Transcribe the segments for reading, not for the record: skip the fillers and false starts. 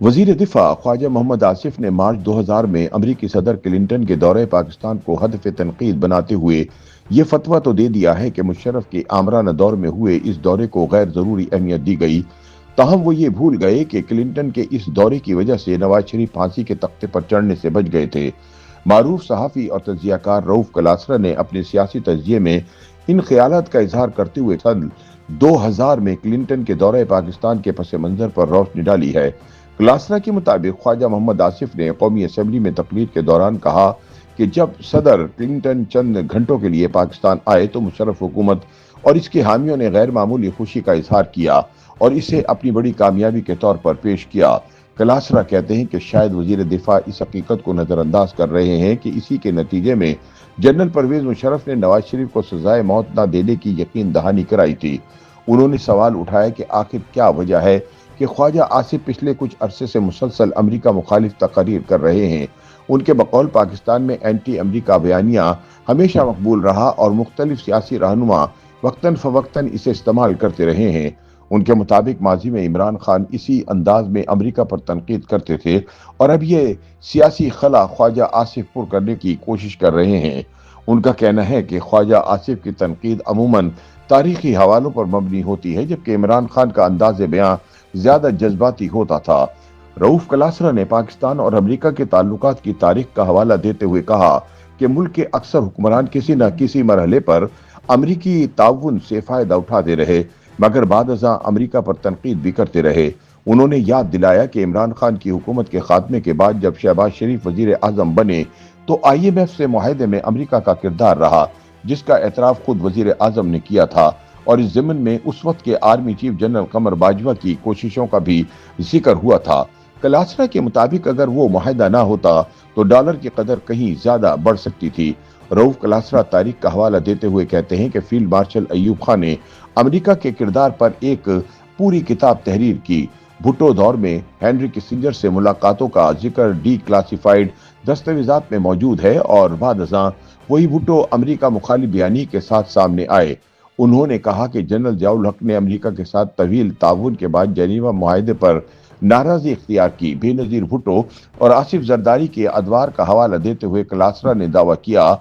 वजीर दिफा ख्वाजा मोहम्मद आसिफ ने मार्च 2000 में अमरीकी सदर क्लिंटन के दौरे पाकिस्तान को हदफ तनकीद बनाते हुए ये फतवा तो दे दिया है कि मुशर्रफ के आमराना दौर में हुए इस दौरे को गैर जरूरी अहमियत दी गई। ताहम वो ये भूल गए कि क्लिंटन के इस दौरे की वजह से नवाज शरीफ फांसी के तख्ते पर चढ़ने से बच गए थे। मारूफ सहाफी और तजियाकार रऊफ कलासरा ने अपने सियासी तजिए में इन ख्यालात का इजहार करते हुए सन 2000 में क्लिंटन के दौरे पाकिस्तान के पस मंजर पर रोशनी डाली है। कलासरा के मुताबिक ख्वाजा मोहम्मद आसिफ ने कौमी असम्बली में तकरीर के दौरान कहा कि जब सदर क्लिंटन चंद घंटों के लिए पाकिस्तान आए तो मुशर्रफ हुकूमत और इसके हामियों ने गैर मामूली खुशी का इजहार किया और इसे अपनी बड़ी कामयाबी के तौर पर पेश किया। कलासरा कहते हैं कि शायद वजीर दिफा इस हकीकत को नजरअंदाज कर रहे हैं कि इसी के नतीजे में जनरल परवेज मुशर्रफ ने नवाज शरीफ को सजाए मौत न देने की यकीन दहानी कराई थी। उन्होंने सवाल उठाया कि आखिर क्या वजह है कि ख्वाजा आसिफ पिछले कुछ अरसे से मुसलसल अमरीका मुखालिफ तकरीर कर रहे हैं। उनके बकौल पाकिस्तान में एंटी अमरीका बयानिया हमेशा मकबूल रहा और मुख्तलिफ सियासी रहनुमा वक्तन फवक्तन इसे इस्तेमाल करते रहे हैं। उनके मुताबिक माजी में इमरान खान इसी अंदाज में अमरीका पर तनकीद करते थे और अब ये सियासी खला ख्वाजा आसिफ पुर करने की कोशिश कर रहे हैं। उनका कहना है कि ख्वाजा आसिफ की तनकीद अमूमन तारीखी हवालों पर मबनी होती है, जबकि इमरान खान का अंदाज बयां ज्यादा जज्बाती होता था। रऊफ कलासरा ने पाकिस्तान और अमरीका के ताल्लुकात की तारीख का हवाला देते हुए कहा कि मुल्क के अक्सर हुक्मरान किसी न किसी मरहले पर अमरीकी ताउन से फायदा उठाते रहे, मगर बाद-अज़ां अमरीका पर तनकीद भी करते रहे। उन्होंने याद दिलाया कि इमरान खान की हुकूमत के खात्मे के बाद जब शहबाज शरीफ वजीर आजम बने तो IMF से मुआहदे में अमरीका का किरदार रहा, जिसका एतराफ खुद वजीर आजम ने किया था और इस ज़िमन में उस वक्त के आर्मी चीफ जनरल कमर बाजवा की कोशिशों का भी जिक्र हुआ था। कलासरा के मुताबिक अगर वो मुआहदा ना होता तो डॉलर की कदर कहीं ज्यादा बढ़ सकती थी। रऊफ कलासरा तारीख का हवाला देते हुए कहते हैं कि फील्ड मार्शल अयूब खान ने अमेरिका के किरदार पर एक पूरी किताब तहरीर की। भुट्टो दौर में हेनरी किसिंजर से मुलाकातों का जिक्र डी क्लासिफाइड दस्तावेजात में मौजूद है और बाद-अज़ां वही भुट्टो अमेरिका मुखालिफ बयानी के साथ सामने आए। उन्होंने कहा कि जनरल जियाउल हक ने अमेरिका के साथ तवील ताउन के बाद जेनीवा मुआहदे पर नाराजगी इख्तियार की। बेनजीर भुट्टो और आसिफ जरदारी के अदवार का हवाला देते हुए कलासरा ने दावा किया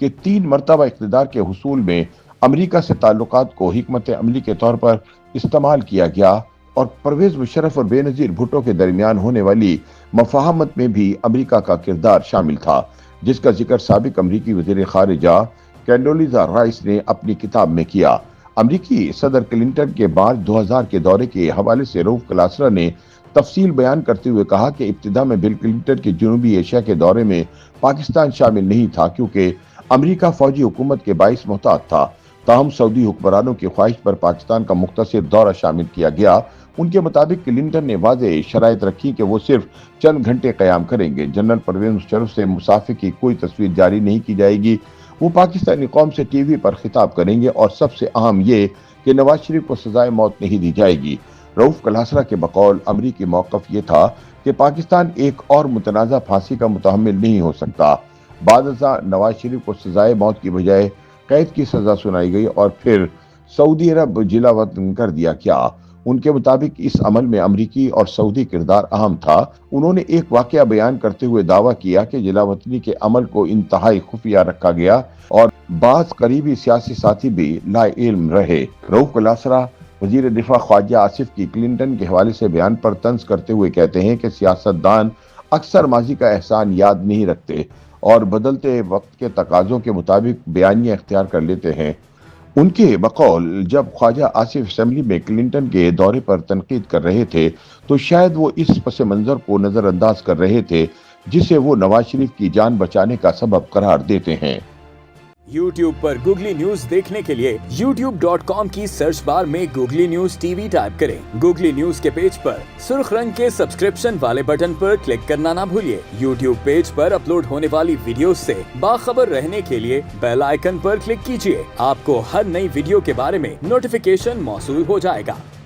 कि 3 मरतबा इख्तिदार के हुसूल में अमरीका से ताल्लुकात को हिकमत अमली के तौर पर इस्तेमाल किया गया और परवेज मुशर्रफ और बेनजीर भुट्टो के दरमियान होने वाली मफाहमत में भी अमरीका का किरदार शामिल था, जिसका जिक्र साबिक अमरीकी वजीर खारिजा कैंडोलीजा राइस ने अपनी किताब में किया। अमरीकी सदर क्लिंटन के मार्च 2000 के दौरे के हवाले से रऊफ कलासरा ने तफसील बयान करते हुए कहा कि इब्तिदा में बिल क्लिंटन के जनूबी एशिया के दौरे में पाकिस्तान शामिल नहीं था क्योंकि अमरीका फौजी हुकूमत के बाइस मोहताज था। ताहम सऊदी हुक्मरानों की ख्वाहिश पर पाकिस्तान का मुख्तसर दौरा शामिल किया गया। उनके मुताबिक क्लिंटन ने वाज़ेह शराइत रखी कि वो सिर्फ चंद घंटे क़याम करेंगे। जनरल परवेज मुशर्रफ से मुसाफे की कोई तस्वीर जारी नहीं की जाएगी। वो पाकिस्तानी कौम से टीवी पर खिताब करेंगे और सबसे अहम ये कि नवाज शरीफ को सजाए मौत नहीं दी जाएगी। रऊफ कलासरा के बकौल अमरीकी मौक़िफ़ ये था कि पाकिस्तान एक और मुतनाज़ा फांसी का मुतहम्मिल नहीं हो सकता। बाद-अज़ां नवाज शरीफ को सजाए मौत की बजाय कैद की सजा सुनाई गई और फिर सऊदी अरब जिलावतन कर दिया गया। उनके मुताबिक इस अमल में अमरीकी और सऊदी किरदार अहम था। उन्होंने एक वाकया बयान करते हुए दावा किया कि जिलावतनी के अमल को इंतहाई खुफिया रखा गया और बाज़ करीबी सियासी साथी भी लाइल्म रहे। रऊफ कलासरा वजीर दिफा ख्वाजा आसिफ की क्लिंटन के हवाले से बयान पर तंज करते हुए कहते हैं कि सियासतदान अक्सर माजी का एहसान याद नहीं रखते और बदलते वक्त के तकाजों के मुताबिक बयानियां इख्तियार कर लेते हैं। उनके बकौल जब ख्वाजा आसिफ असेंबली में क्लिंटन के दौरे पर तनकीद कर रहे थे तो शायद वो इस पस मंजर को नजरअंदाज कर रहे थे जिसे वो नवाज शरीफ की जान बचाने का सबब करार देते हैं। YouTube पर गूगली न्यूज देखने के लिए youtube.com की सर्च बार में गूगली न्यूज टीवी टाइप करें। गूगली न्यूज के पेज पर सुर्ख रंग के सब्सक्रिप्शन वाले बटन पर क्लिक करना ना भूलिए। YouTube पेज पर अपलोड होने वाली वीडियोस से बाखबर रहने के लिए बेल आइकन पर क्लिक कीजिए। आपको हर नई वीडियो के बारे में नोटिफिकेशन मौसूल हो जाएगा।